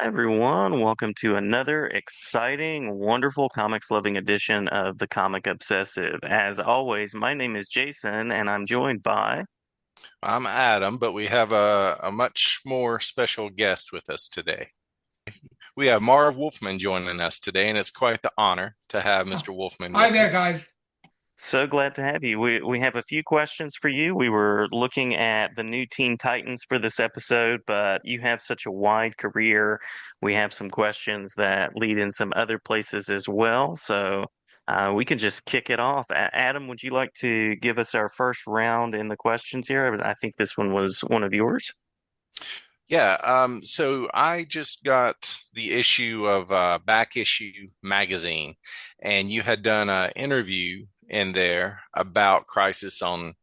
Hi, everyone. Welcome to another exciting, wonderful comics loving edition of the Comic Obsessive. As always, my name is Jason, and I'm joined by. I'm Adam, but we have a much more special guest with us today. We have Marv Wolfman joining us today, and it's quite the honor to have Mr. Wolfman Hi with there, us. guys. So glad to have you. We have a few questions for you. We were looking at the new Teen Titans for this episode, but you have such a wide career. We have some questions that lead in some other places as well. So we can just kick it off. Adam, would you like to give us our first round in the questions here? I think this one was one of yours. So I just got the issue of Back Issue magazine, and you had done an interview in there about Crisis on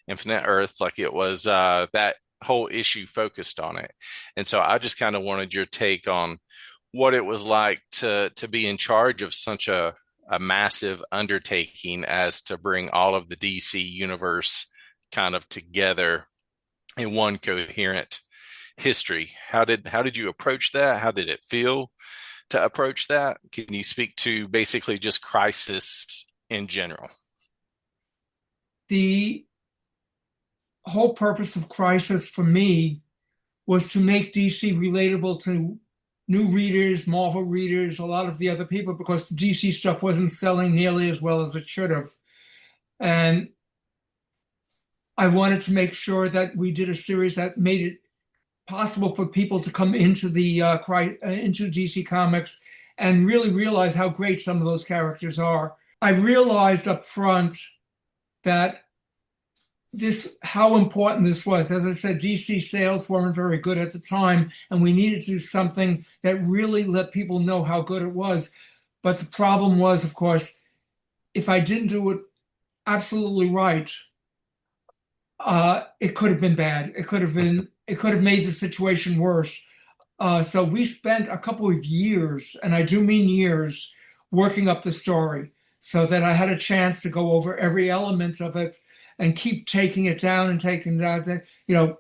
Infinite Earths, like it was that whole issue focused on it. And so I just kind of wanted your take on what it was like to be in charge of such a massive undertaking as to bring all of the DC universe kind of together in one coherent history. How did you approach that? How did it feel to approach that? Can you speak to basically just Crisis in general? The whole purpose of Crisis for me was to make DC relatable to new readers, Marvel readers, a lot of the other people, because the DC stuff wasn't selling nearly as well as it should have. And I wanted to make sure that we did a series that made it possible for people to come into into DC Comics and really realize how great some of those characters are. I realized up front that how important this was. As I said, DC sales weren't very good at the time, and we needed to do something that really let people know how good it was. But the problem was, of course, if I didn't do it absolutely right, it could have been bad. It could have made the situation worse. So we spent a couple of years, and I do mean years, working up the story so that I had a chance to go over every element of it and keep taking it down and taking it down,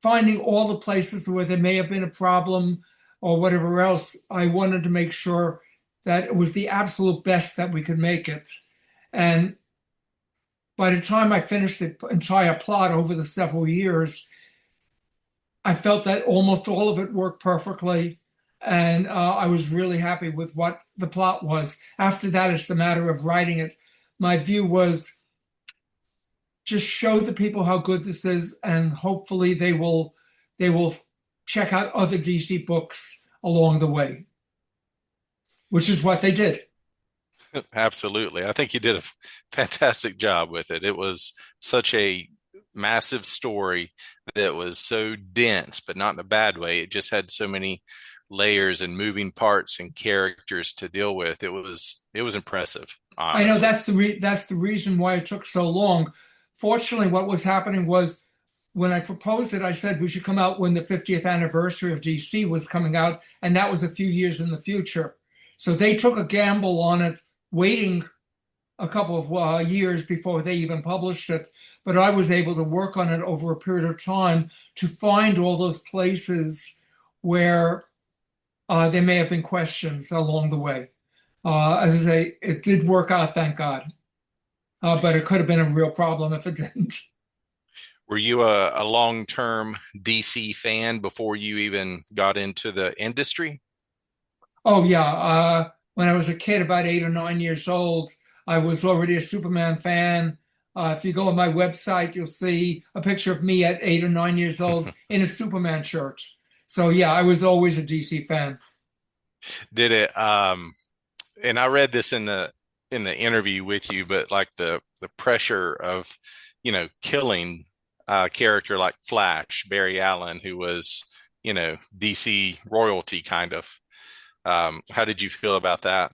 finding all the places where there may have been a problem or whatever else. I wanted to make sure that it was the absolute best that we could make it. And by the time I finished the entire plot over the several years, I felt that almost all of it worked perfectly. And I was really happy with what the plot was. After that, it's the matter of writing it. My view was just show the people how good this is, and hopefully they will check out other DC books along the way, which is what they did. Absolutely. I think you did a fantastic job with it. It was such a massive story that was so dense, but not in a bad way. It just had so many layers and moving parts and characters to deal with. It was impressive, I know honestly. that's the reason why it took so long. Fortunately, what was happening was when I proposed it, I said we should come out when the 50th anniversary of DC was coming out, and that was a few years in the future. So they took a gamble on it, waiting a couple of years before they even published it. But I was able to work on it over a period of time to find all those places where there may have been questions along the way. As I say, it did work out, thank God. But it could have been a real problem if it didn't. Were you a long-term DC fan before you even got into the industry? Oh yeah, when I was a kid, about 8 or 9 years old, I was already a Superman fan. If you go on my website, you'll see a picture of me at 8 or 9 years old in a Superman shirt. So yeah, I was always a DC fan. Did it and I read this in the interview with you, but like the pressure of, killing a character like Flash, Barry Allen, who was, DC royalty kind of. How did you feel about that?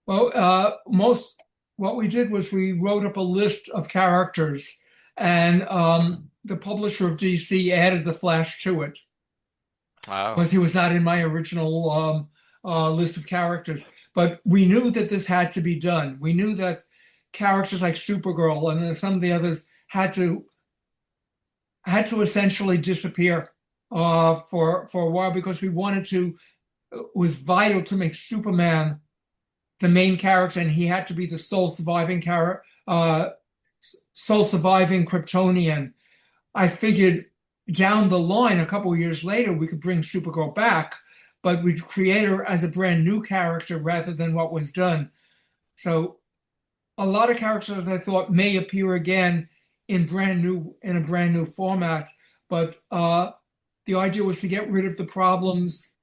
Well, most what we did was we wrote up a list of characters, and the publisher of DC added the Flash to it Oh, because he was not in my original list of characters. But we knew that this had to be done. We knew that characters like Supergirl and some of the others had to essentially disappear. for a while because we wanted to. It was vital to make Superman the main character, and he had to be the sole surviving Kryptonian. I figured down the line, a couple of years later, we could bring Supergirl back, but we'd create her as a brand new character rather than what was done. So a lot of characters I thought may appear again in a brand new format, but the idea was to get rid of the problems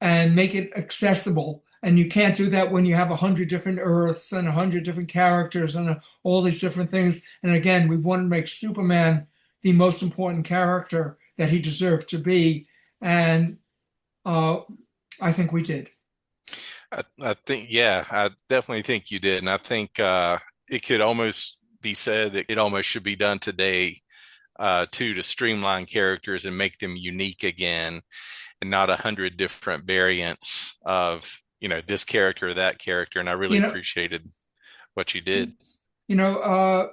and make it accessible. And you can't do that when you have 100 different Earths and 100 different characters and all these different things. And again, we wanted to make Superman the most important character that he deserved to be. And uh, I think we did. I think, yeah, I definitely think you did. And I think it could almost be said that it almost should be done today too, to streamline characters and make them unique again and not 100 different variants of, this character or that character. And I really You know, appreciated what you did. you know,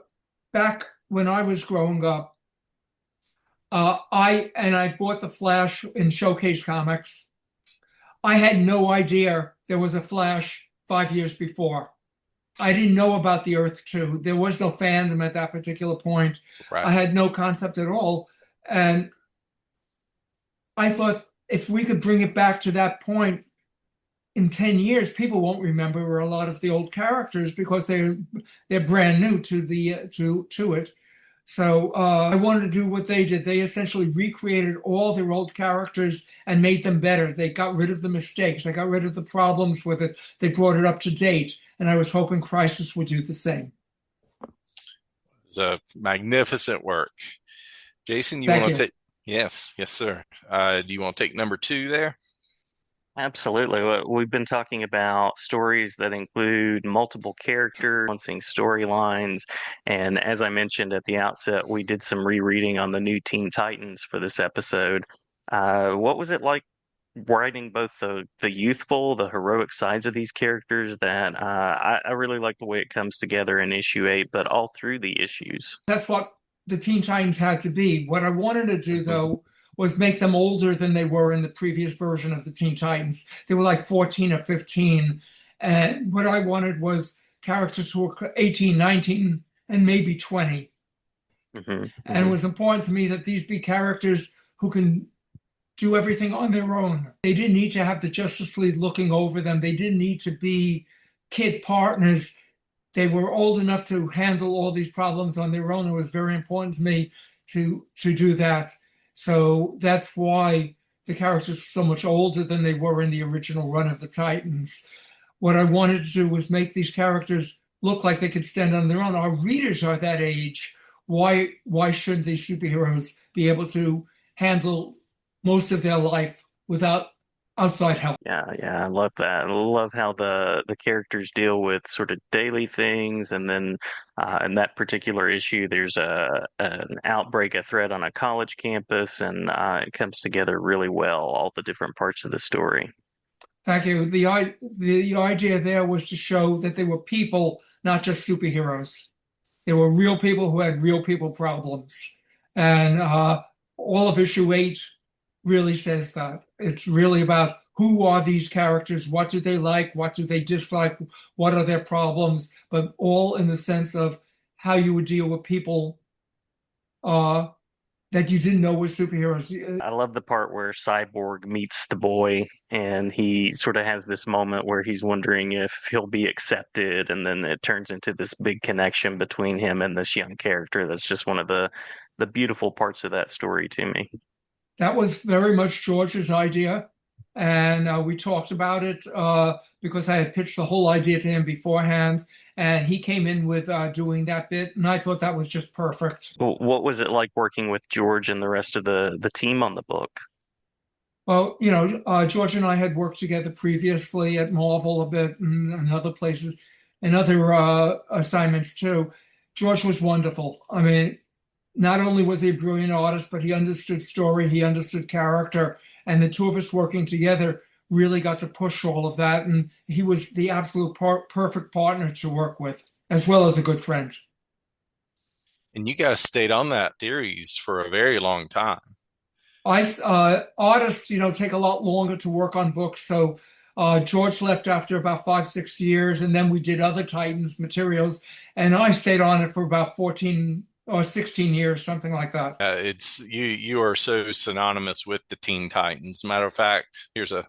back when I was growing up, I bought the Flash in Showcase Comics. I had no idea there was a Flash 5 years before. I didn't know about the Earth 2. There was no fandom at that particular point. I Right. had no concept at all. And I thought if we could bring it back to that point in 10 years, people won't remember a lot of the old characters because they're brand new to the to it. So I wanted to do what they did. They essentially recreated all their old characters and made them better. They got rid of the mistakes. They got rid of the problems with it. They brought it up to date. And I was hoping Crisis would do the same. It was a magnificent work. Jason, you Thank want to you. take? Yes, yes, sir. Do you want to take number two there? Absolutely. We've been talking about stories that include multiple characters, balancing storylines. And as I mentioned at the outset, we did some rereading on the new Teen Titans for this episode. What was it like writing both the youthful, the heroic sides of these characters? That I really like the way it comes together in issue 8, but all through the issues. That's what the Teen Titans had to be. What I wanted to do, Mhm. though, was make them older than they were in the previous version of the Teen Titans. They were like 14 or 15. And what I wanted was characters who were 18, 19, and maybe 20. Mhm. And it Mhm. was important to me that these be characters who can do everything on their own. They didn't need to have the Justice League looking over them. They didn't need to be kid partners. They were old enough to handle all these problems on their own. It was very important to me to do that. So that's why the characters are so much older than they were in the original run of the Titans. What I wanted to do was make these characters look like they could stand on their own. Our readers are that age. Why should these superheroes be able to handle most of their life without outside help? Yeah, yeah, I love that. I love how the characters deal with sort of daily things, and then in that particular issue, there's an outbreak, a threat on a college campus, and it comes together really well, all the different parts of the story. Thank you. The idea there was to show that they were people, not just superheroes. They were real people who had real people problems. And all of issue 8 really says that. It's really about who are these characters, what do they like, what do they dislike, what are their problems, but all in the sense of how you would deal with people uh, that you didn't know were superheroes. I love the part where Cyborg meets the boy, and he sort of has this moment where he's wondering if he'll be accepted, and then it turns into this big connection between him and this young character. That's just one of the beautiful parts of that story to me. That was very much George's idea. And we talked about it because I had pitched the whole idea to him beforehand. And he came in with doing that bit. And I thought that was just perfect. Well, what was it like working with George and the rest of the team on the book? Well, George and I had worked together previously at Marvel a bit and other places and other assignments too. George was wonderful. I mean, not only was he a brilliant artist, but he understood story, he understood character, and the two of us working together really got to push all of that. And he was the absolute perfect partner to work with, as well as a good friend. And you guys stayed on that series for a very long time. Artists, take a lot longer to work on books. So George left after about 5, 6 years, and then we did other Titans materials, and I stayed on it for about 14 or 16 years, something like that. It's you are so synonymous with the Teen Titans. Matter of fact, here's a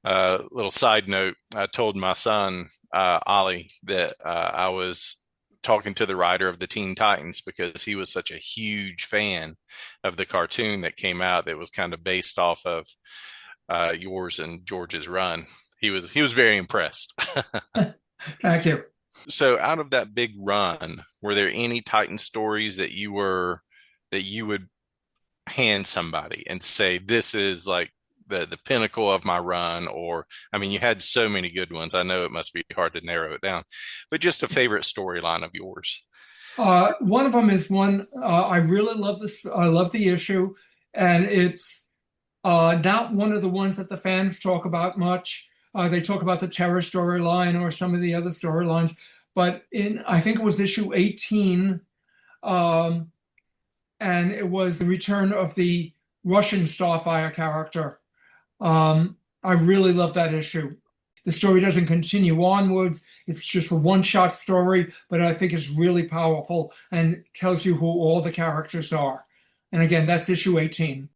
little side note. I told my son Ollie that I was talking to the writer of the Teen Titans because he was such a huge fan of the cartoon that came out that was kind of based off of yours and George's run. He was very impressed. Thank you. So out of that big run, were there any Titan stories that you would hand somebody and say, this is like the pinnacle of my run? Or, I mean, you had so many good ones. I know it must be hard to narrow it down, but just a favorite storyline of yours. One of them is one I really love this. I love the issue, and it's not one of the ones that the fans talk about much. They talk about the terror storyline or some of the other storylines, but I think it was issue 18, and it was the return of the Russian Starfire character. I really love that issue. The story doesn't continue onwards. It's just a one-shot story, but I think it's really powerful and tells you who all the characters are. And again, that's issue 18.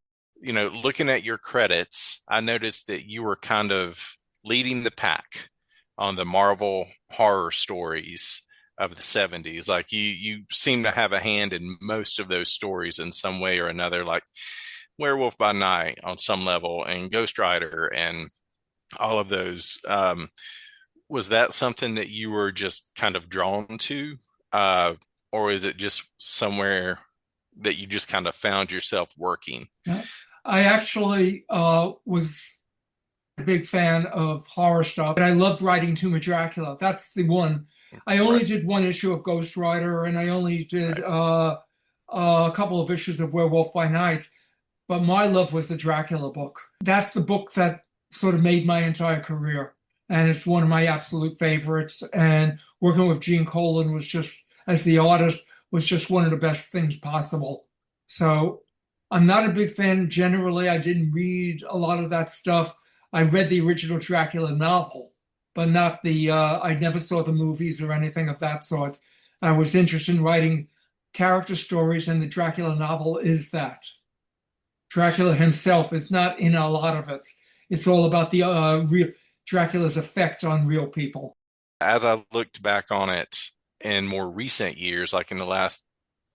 Looking at your credits, I noticed that you were kind of leading the pack on the Marvel horror stories of the 70s. Like you seem to have a hand in most of those stories in some way or another, like Werewolf by Night on some level and Ghost Rider and all of those. Was that something that you were just kind of drawn to? Or is it just somewhere that you just kind of found yourself working? Yeah. I actually was a big fan of horror stuff, and I loved writing Tomb of Dracula. That's the one. I only did one issue of Ghost Rider, and I only did a couple of issues of Werewolf by Night. But my love was the Dracula book. That's the book that sort of made my entire career, and it's one of my absolute favorites. And working with Gene Colan was just, as the artist, was just one of the best things possible. So I'm not a big fan generally. I didn't read a lot of that stuff. I read the original Dracula novel, but not I never saw the movies or anything of that sort. I was interested in writing character stories, and the Dracula novel is that. Dracula himself is not in a lot of it. It's all about the real Dracula's effect on real people. As I looked back on it in more recent years, like in the last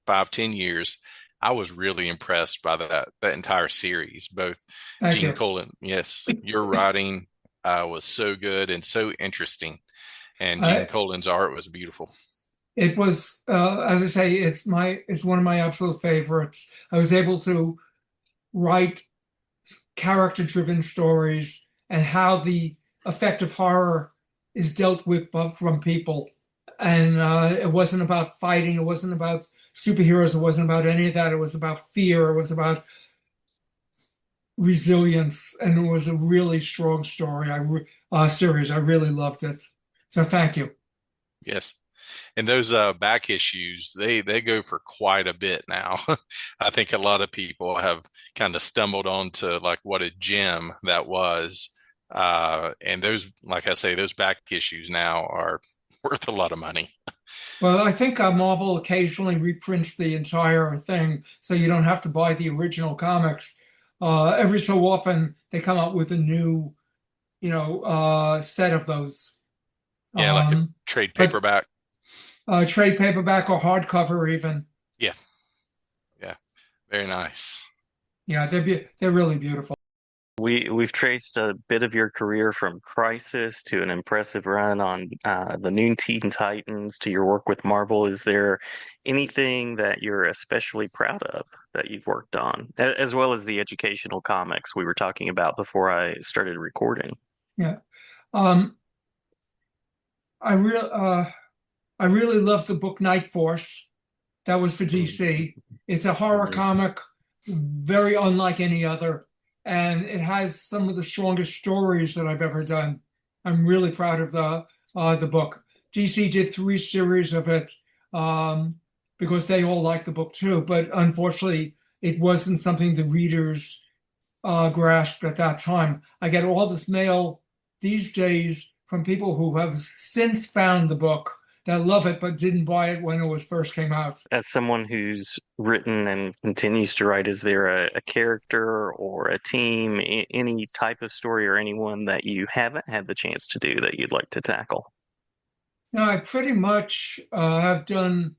5, 10 years, I was really impressed by that entire series. Both Thank Gene you. Colan, yes, your writing was so good and so interesting, and Gene Colan's art was beautiful. It was, as I say, it's one of my absolute favorites. I was able to write character-driven stories and how the effect of horror is dealt with from people. And it wasn't about fighting. It wasn't about superheroes. It wasn't about any of that. It was about fear. It was about resilience. And it was a really strong story. Series. I really loved it. So thank you. Yes. And those back issues, they go for quite a bit now. I think a lot of people have kind of stumbled onto like what a gem that was. And those, like I say, those back issues now are worth a lot of money. Well, I think Marvel occasionally reprints the entire thing, so you don't have to buy the original comics. Every so often, they come out with a new, set of those. Yeah, like a trade paperback. Trade paperback or hardcover even. Yeah. Yeah. Very nice. Yeah, they're really beautiful. We've traced a bit of your career from Crisis to an impressive run on the new Teen Titans to your work with Marvel. Is there anything that you're especially proud of that you've worked on, as well as the educational comics we were talking about before I started recording? Yeah. I really love the book Night Force. That was for DC. It's a horror comic, very unlike any other, and it has some of the strongest stories that I've ever done. I'm really proud of the book. DC did 3 series of it because they all like the book too, but unfortunately, it wasn't something the readers grasped at that time. I get all this mail these days from people who have since found the book that love it but didn't buy it when it was first came out. As someone who's written and continues to write, is there a character or a team, any type of story or anyone that you haven't had the chance to do that you'd like to tackle? Now, I pretty much have done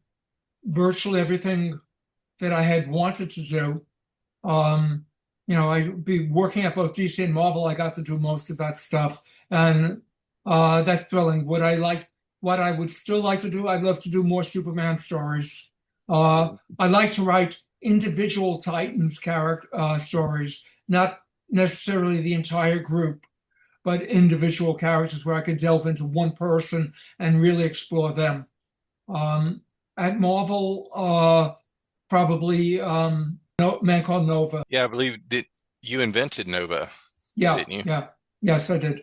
virtually everything that I had wanted to do. Um, I'd be working at both DC and Marvel. I got to do most of that stuff, and that's thrilling. What I would still like to do? I'd love to do more Superman stories. I like to write individual Titans character stories, not necessarily the entire group, but individual characters where I could delve into one person and really explore them. Um, at Marvel, probably no man called Nova. Yeah, I believe that you invented Nova, Yeah, didn't you? yeah, yes, I did.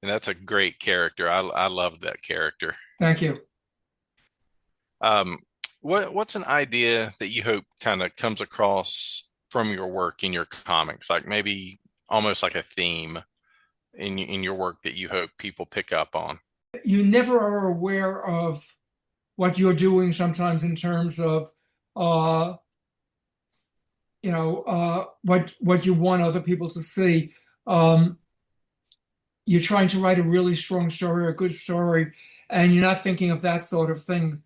And that's a great character. I love that character. Thank you. Um, what's an idea that you hope kind of comes across from your work in your comics, like maybe almost like a theme in your work that you hope people pick up on? You never are aware of what you're doing sometimes in terms of uh, what you want other people to see. Um, you're trying to write a really strong story or a good story, and you're not thinking of that sort of thing.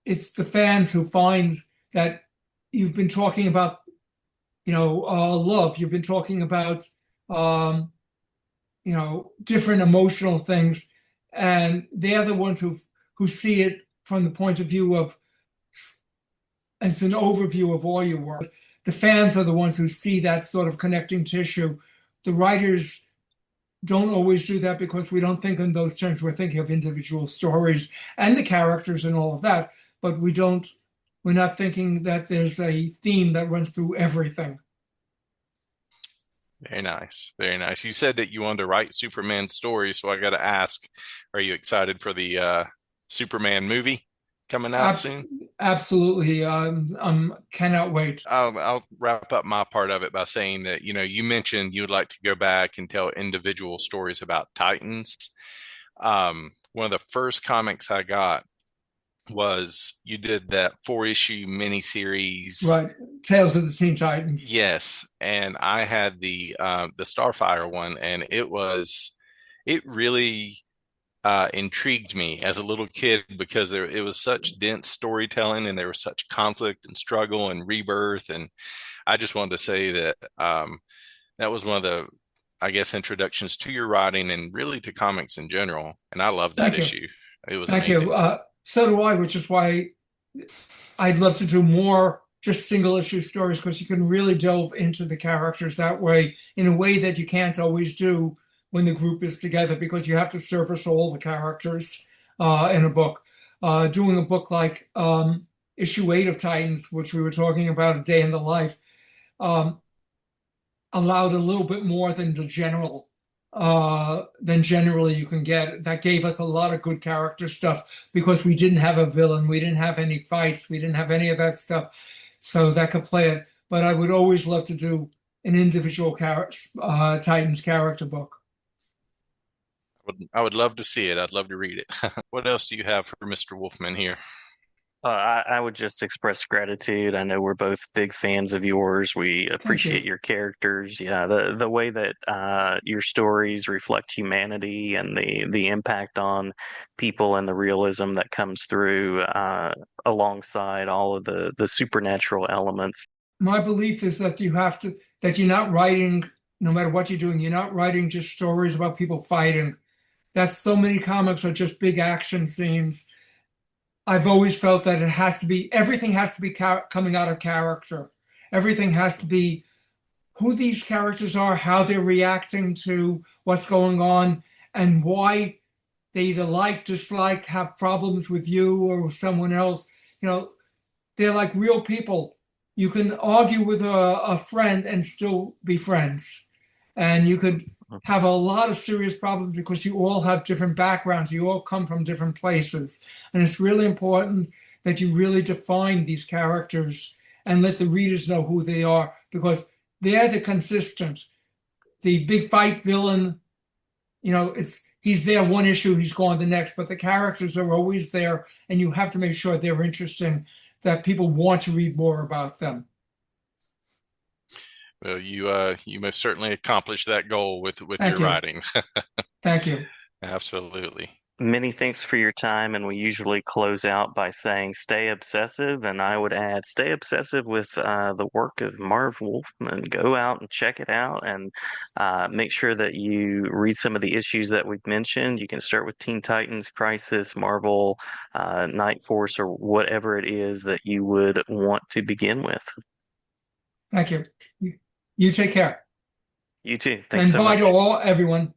It's the fans who find that you've been talking about, love. You've been talking about, different emotional things, and they're the ones who see it from the point of view of as an overview of all your work. The fans are the ones who see that sort of connecting tissue. The writers don't always do that because we don't think in those terms. We're thinking of individual stories and the characters and all of that, but we're not thinking that there's a theme that runs through everything. Very nice. Very nice. You said that you wanted to write Superman stories, so I got to ask, are you excited for the Superman movie coming out soon? Absolutely. Cannot wait. I'll wrap up my part of it by saying that, you mentioned you would like to go back and tell individual stories about Titans. One of the first comics I got was you did that 4-issue miniseries. Right. Tales of the Teen Titans. Yes. And I had the Starfire one, and it really intrigued me as a little kid because it was such dense storytelling, and there was such conflict and struggle and rebirth. And I just wanted to say that that was one of the, I guess, introductions to your writing and really to comics in general. And I love that issue. It was amazing. Thank you. So do I, which is why I'd love to do more just single issue stories, because you can really delve into the characters that way in a way that you can't always do when the group is together, because you have to surface all the characters in a book. Doing a book like issue 8 of Titans, which we were talking about, A Day in the Life, allowed a little bit more than than generally you can get. That gave us a lot of good character stuff because we didn't have a villain, we didn't have any fights, we didn't have any of that stuff, so that could play it. But I would always love to do an individual Titans character book. I would love to see it. I'd love to read it. What else do you have for Mr. Wolfman here? I would just express gratitude. I know we're both big fans of yours. We appreciate your characters. Yeah, the way that your stories reflect humanity and the impact on people and the realism that comes through alongside all of the supernatural elements. My belief is that that you're not writing, no matter what you're doing, you're not writing just stories about people fighting. That's so many comics are just big action scenes. I've always felt that everything has to be coming out of character. Everything has to be who these characters are, how they're reacting to what's going on, and why they either like, dislike, have problems with you or with someone else. They're like real people. You can argue with a friend and still be friends. And you could have a lot of serious problems because you all have different backgrounds. You all come from different places. And it's really important that you really define these characters and let the readers know who they are, because they're the consistent. The big fight villain, he's there one issue, he's gone the next, but the characters are always there, and you have to make sure they're interesting, that people want to read more about them. Well, you most certainly accomplished that goal with your Thank you. writing. Thank you. Absolutely. Many thanks for your time, and we usually close out by saying stay obsessive, and I would add stay obsessive with the work of Marv Wolfman. Go out and check it out, and make sure that you read some of the issues that we've mentioned. You can start with Teen Titans, Crisis, Marvel, Night Force, or whatever it is that you would want to begin with. Thank you. You take care. You too. Thanks And so bye to much. all everyone.